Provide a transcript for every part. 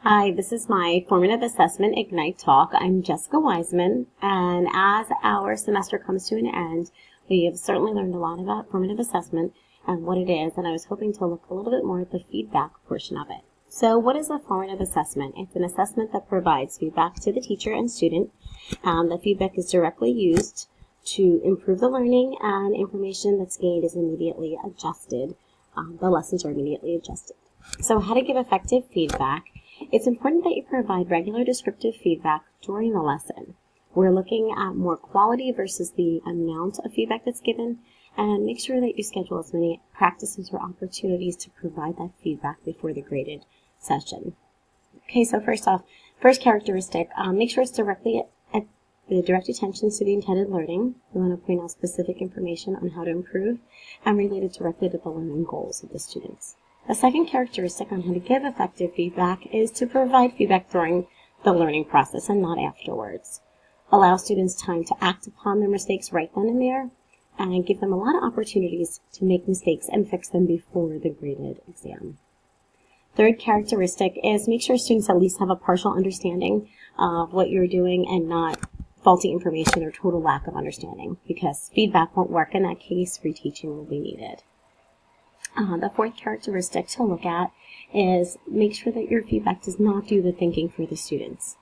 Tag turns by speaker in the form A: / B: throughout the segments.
A: Hi, this is my Formative Assessment Ignite talk. I'm Jessica Wiseman, and as our semester comes to an end, we have certainly learned a lot about formative assessment and what it is, and I was hoping to look a little bit more at the feedback portion of it. So what is a formative assessment? It's an assessment that provides feedback to the teacher and student. The feedback is directly used to improve the learning, and information that's gained is immediately adjusted. The lessons are immediately adjusted. So how to give effective feedback? It's important that you provide regular descriptive feedback during the lesson. We're looking at more quality versus the amount of feedback that's given, and make sure that you schedule as many practices or opportunities to provide that feedback before the graded session. Okay, so first characteristic, make sure it's directly at the direct attention to the intended learning. We want to point out specific information on how to improve and relate it directly to the learning goals of the students. The second characteristic on how to give effective feedback is to provide feedback during the learning process and not afterwards. Allow students time to act upon their mistakes right then and there, and give them a lot of opportunities to make mistakes and fix them before the graded exam. Third characteristic is make sure students at least have a partial understanding of what you're doing and not faulty information or total lack of understanding, because feedback won't work in that case. Reteaching will be needed. The fourth characteristic to look at is make sure that your feedback does not do the thinking for the students.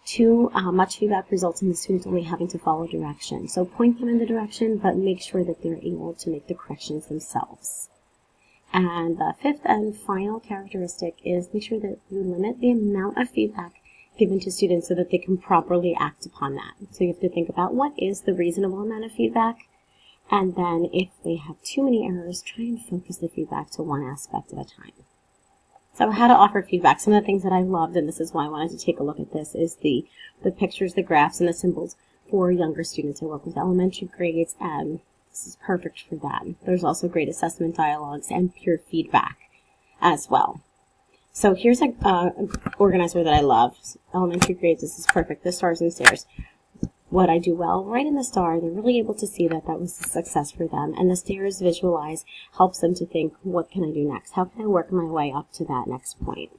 A: Too much feedback results in the students only having to follow direction. So point them in the direction, but make sure that they're able to make the corrections themselves. And the fifth and final characteristic is make sure that you limit the amount of feedback given to students so that they can properly act upon that. So you have to think about what is the reasonable amount of feedback. And then if they have too many errors, try and focus the feedback to one aspect at a time. So how to offer feedback. Some of the things that I loved, and this is why I wanted to take a look at this, is the pictures, the graphs, and the symbols for younger students. I work with elementary grades, and this is perfect for that. There's also great assessment dialogues and peer feedback as well. So here's an organizer that I love. Elementary grades, this is perfect. The stars and stairs. What I do well, right in the star, they're really able to see that that was a success for them. And the stairs visualize helps them to think, what can I do next? How can I work my way up to that next point?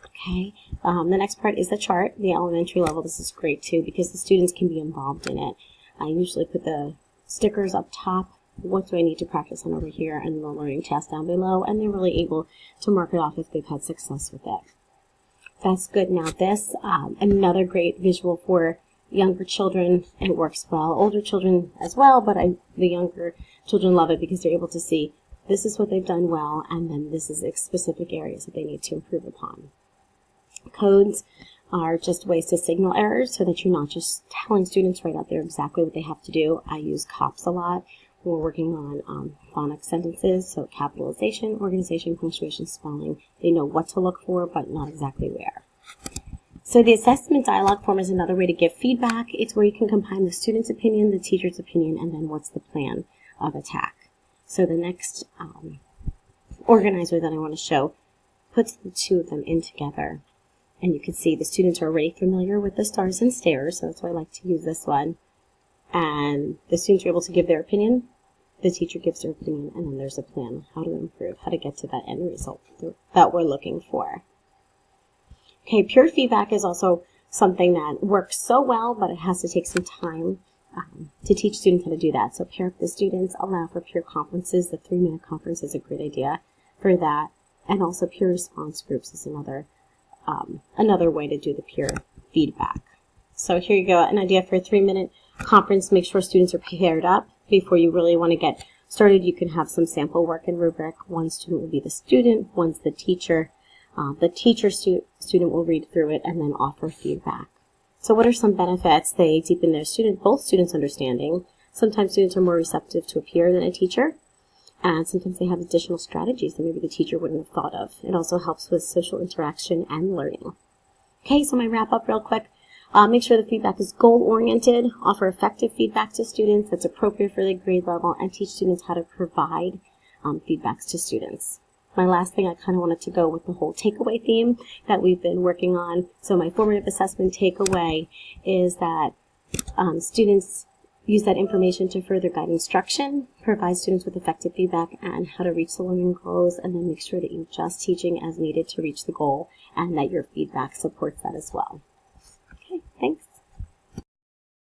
A: Okay, the next part is the chart, the elementary level. This is great too because the students can be involved in it. I usually put the stickers up top. What do I need to practice on over here? And the learning task down below. And they're really able to mark it off if they've had success with it. That's good. Now this, another great visual for younger children, it works well. Older children as well, but the younger children love it because they're able to see this is what they've done well, and then this is specific areas that they need to improve upon. Codes are just ways to signal errors so that you're not just telling students right out there exactly what they have to do. I use COPS a lot. We're working on phonics sentences, so capitalization, organization, punctuation, spelling. They know what to look for, but not exactly where. So the assessment dialogue form is another way to give feedback. It's where you can combine the student's opinion, the teacher's opinion, and then what's the plan of attack. So the next organizer that I want to show puts the two of them in together. And you can see the students are already familiar with the stars and stairs, so that's why I like to use this one. And the students are able to give their opinion, the teacher gives their opinion, and then there's a plan how to improve, how to get to that end result that we're looking for. Okay, peer feedback is also something that works so well, but it has to take some time to teach students how to do that. So pair up the students, allow for peer conferences. The 3-minute conference is a great idea for that. And also peer response groups is another way to do the peer feedback. So here you go, an idea for a 3-minute conference. Make sure students are paired up before you really want to get started. You can have some sample work and rubric. One student will be the student, one's the teacher. The teacher student will read through it and then offer feedback. So what are some benefits? They deepen both students' understanding. Sometimes students are more receptive to a peer than a teacher. And sometimes they have additional strategies that maybe the teacher wouldn't have thought of. It also helps with social interaction and learning. Okay, so my wrap up real quick. Make sure the feedback is goal-oriented. Offer effective feedback to students that's appropriate for the grade level, and teach students how to provide feedbacks to students. My last thing, I kind of wanted to go with the whole takeaway theme that we've been working on. So my formative assessment takeaway is that students use that information to further guide instruction, provide students with effective feedback and how to reach the learning goals, and then make sure that you're just teaching as needed to reach the goal and that your feedback supports that as well.